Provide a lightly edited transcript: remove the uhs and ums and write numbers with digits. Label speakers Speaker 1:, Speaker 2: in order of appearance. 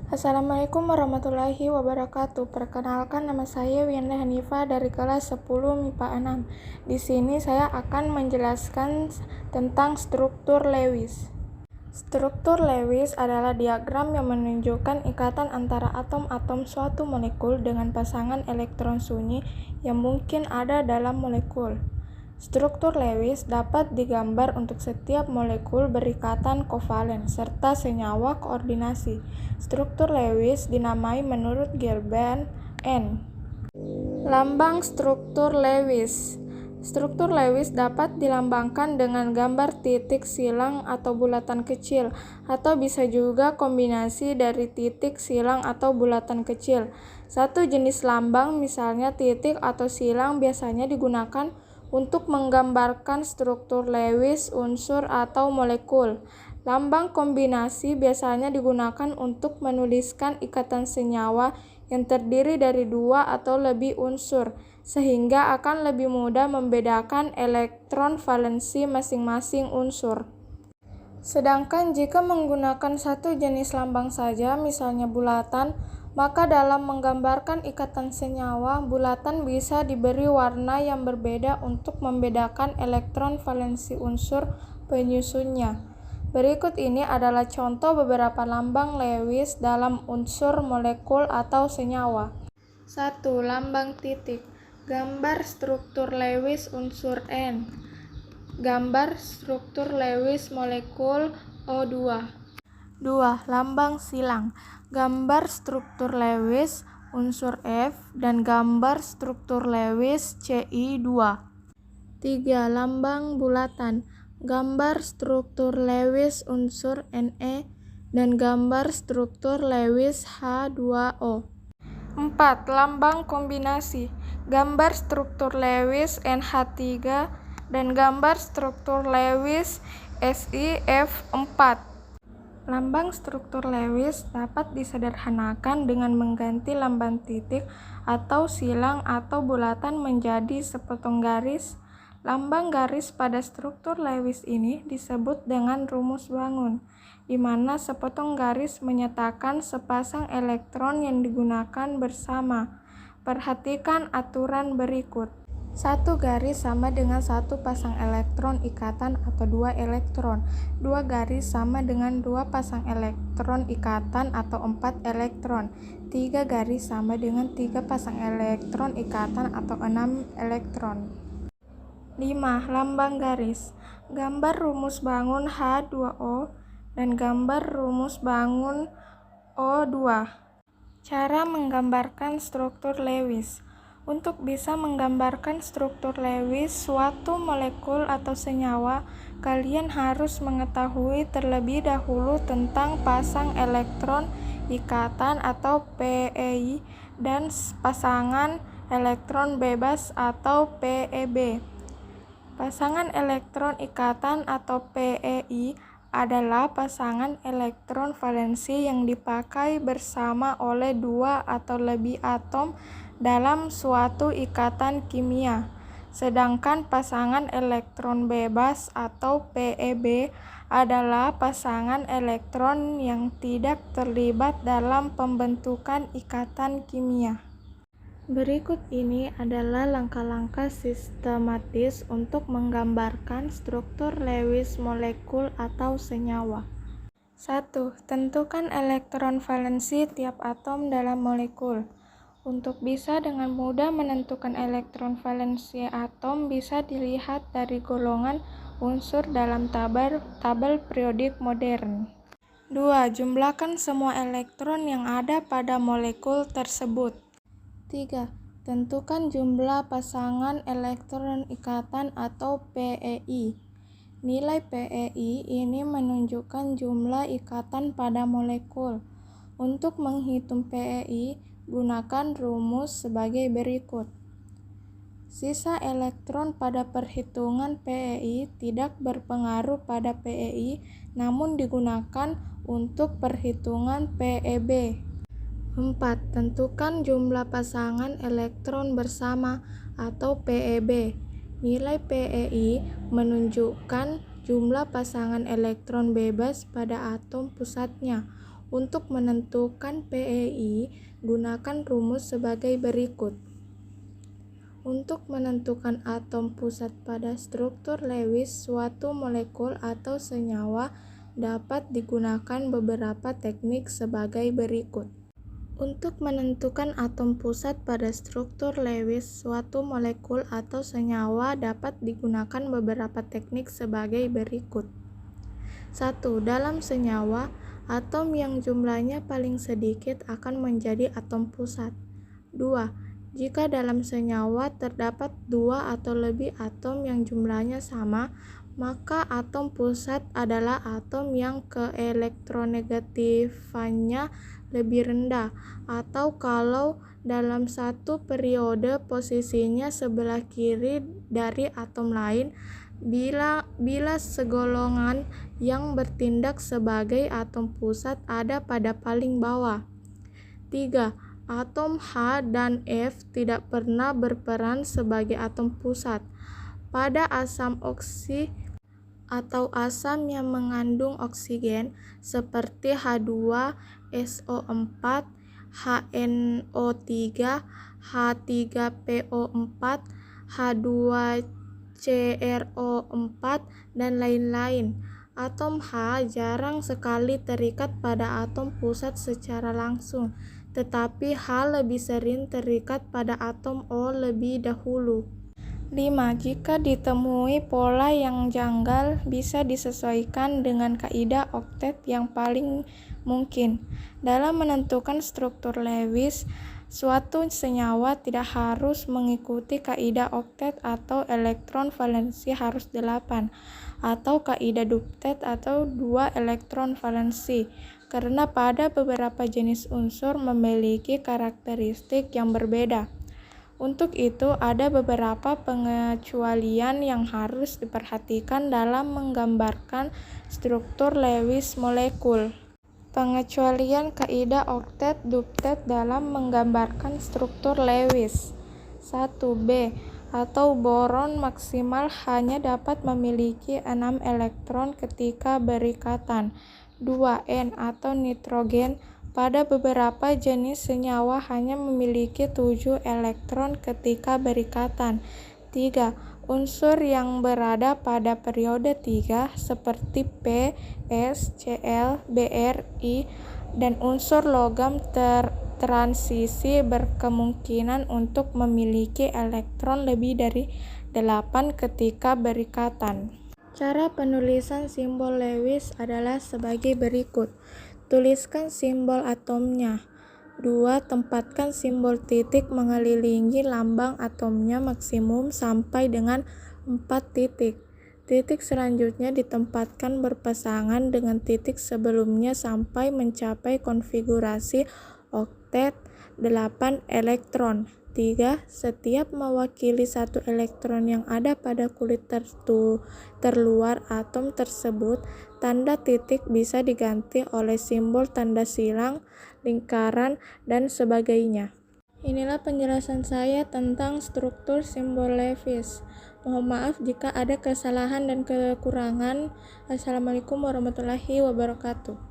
Speaker 1: Assalamualaikum warahmatullahi wabarakatuh. Perkenalkan, nama saya Wiana Hanifah dari kelas 10 MIPA 6. Di sini saya akan menjelaskan tentang struktur Lewis. Struktur Lewis adalah diagram yang menunjukkan ikatan antara atom-atom suatu molekul dengan pasangan elektron sunyi yang mungkin ada dalam molekul. Struktur Lewis dapat digambar untuk setiap molekul berikatan kovalen serta senyawa koordinasi. Struktur Lewis dinamai menurut Gerben N. Lambang struktur Lewis. Struktur Lewis dapat dilambangkan dengan gambar titik silang atau bulatan kecil, atau bisa juga kombinasi dari titik silang atau bulatan kecil. Satu jenis lambang, misalnya titik atau silang, biasanya digunakan untuk menggambarkan struktur Lewis unsur atau molekul. Lambang kombinasi biasanya digunakan untuk menuliskan ikatan senyawa yang terdiri dari dua atau lebih unsur, sehingga akan lebih mudah membedakan elektron valensi masing-masing unsur. Sedangkan jika menggunakan satu jenis lambang saja, misalnya bulatan, maka dalam menggambarkan ikatan senyawa, bulatan bisa diberi warna yang berbeda untuk membedakan elektron valensi unsur penyusunnya. Berikut ini adalah contoh beberapa lambang Lewis dalam unsur molekul atau senyawa. 1. Lambang titik. Gambar struktur Lewis unsur N. Gambar struktur Lewis molekul O2. 2. Lambang silang. Gambar struktur Lewis unsur F dan gambar struktur Lewis Ci2. 3. Lambang bulatan. Gambar struktur Lewis unsur Ne dan gambar struktur Lewis H2O. 4. Lambang kombinasi. Gambar struktur Lewis NH3 dan gambar struktur Lewis SiF4. Lambang struktur Lewis dapat disederhanakan dengan mengganti lambang titik atau silang atau bulatan menjadi sepotong garis. Lambang garis pada struktur Lewis ini disebut dengan rumus bangun, di mana sepotong garis menyatakan sepasang elektron yang digunakan bersama. Perhatikan aturan berikut. Satu garis sama dengan satu pasang elektron ikatan atau dua elektron. Dua garis sama dengan dua pasang elektron ikatan atau 4 elektron. Tiga garis sama dengan tiga pasang elektron ikatan atau 6 elektron. 5. Lambang garis. Gambar rumus bangun H2O dan gambar rumus bangun O2. Cara menggambarkan struktur Lewis. Untuk bisa menggambarkan struktur Lewis suatu molekul atau senyawa, kalian harus mengetahui terlebih dahulu tentang pasang elektron ikatan atau PeI dan pasangan elektron bebas atau PeB. Pasangan elektron ikatan atau PeI adalah pasangan elektron valensi yang dipakai bersama oleh dua atau lebih atom dalam suatu ikatan kimia. Sedangkan pasangan elektron bebas atau PeB adalah pasangan elektron yang tidak terlibat dalam pembentukan ikatan kimia. Berikut ini adalah langkah-langkah sistematis untuk menggambarkan struktur Lewis molekul atau senyawa. 1. Tentukan elektron valensi tiap atom dalam molekul. Untuk bisa dengan mudah menentukan elektron valensi atom bisa dilihat dari golongan unsur dalam tabel periodik modern. 2. Jumlahkan semua elektron yang ada pada molekul tersebut. 3. Tentukan jumlah pasangan elektron ikatan atau PeI. Nilai PeI ini menunjukkan jumlah ikatan pada molekul. Untuk menghitung PeI, gunakan rumus sebagai berikut. Sisa elektron pada perhitungan PeI tidak berpengaruh pada PeI, namun digunakan untuk perhitungan PeB. 4. Tentukan jumlah pasangan elektron bersama atau PeB. Nilai PeI menunjukkan jumlah pasangan elektron bebas pada atom pusatnya. Untuk menentukan PEI, gunakan rumus sebagai berikut. Untuk menentukan atom pusat pada struktur Lewis suatu molekul atau senyawa dapat digunakan beberapa teknik sebagai berikut. Untuk menentukan atom pusat pada struktur Lewis suatu molekul atau senyawa dapat digunakan beberapa teknik sebagai berikut. 1. Dalam senyawa, atom yang jumlahnya paling sedikit akan menjadi atom pusat. 2. Jika dalam senyawa terdapat 2 atau lebih atom yang jumlahnya sama, maka atom pusat adalah atom yang keelektronegatifannya lebih rendah, atau kalau dalam satu periode posisinya sebelah kiri dari atom lain, bila segolongan yang bertindak sebagai atom pusat ada pada paling bawah. 3. Atom H dan F tidak pernah berperan sebagai atom pusat. Pada asam oksi atau asam yang mengandung oksigen seperti H2SO4, HNO3, H3PO4, H2CrO4, dan lain-lain. Atom H jarang sekali terikat pada atom pusat secara langsung, tetapi H lebih sering terikat pada atom O lebih dahulu. 5. Jika ditemui pola yang janggal, bisa disesuaikan dengan kaidah oktet yang paling mungkin. Dalam menentukan struktur Lewis, suatu senyawa tidak harus mengikuti kaidah oktet atau elektron valensi harus 8, atau kaidah duptet atau 2 elektron valensi, karena pada beberapa jenis unsur memiliki karakteristik yang berbeda. Untuk itu, ada beberapa pengecualian yang harus diperhatikan dalam menggambarkan struktur Lewis molekul. Pengecualian kaidah oktet-duptet dalam menggambarkan struktur Lewis. 1b. Atau boron maksimal hanya dapat memiliki 6 elektron ketika berikatan. 2n atau nitrogen pada beberapa jenis senyawa hanya memiliki 7 elektron ketika berikatan. 3. Unsur yang berada pada periode 3 seperti P, S, Cl, Br, I, dan unsur logam transisi berkemungkinan untuk memiliki elektron lebih dari 8 ketika berikatan. Cara penulisan simbol Lewis adalah sebagai berikut. Tuliskan simbol atomnya. 2. Tempatkan simbol titik mengelilingi lambang atomnya maksimum sampai dengan 4 titik. Titik selanjutnya ditempatkan berpasangan dengan titik sebelumnya sampai mencapai konfigurasi oktet 8 elektron. 3. Setiap mewakili 1 elektron yang ada pada kulit terluar atom tersebut, tanda titik bisa diganti oleh simbol tanda silang, lingkaran, dan sebagainya. Inilah penjelasan saya tentang struktur simbol Lewis. Mohon maaf jika ada kesalahan dan kekurangan. Assalamualaikum warahmatullahi wabarakatuh.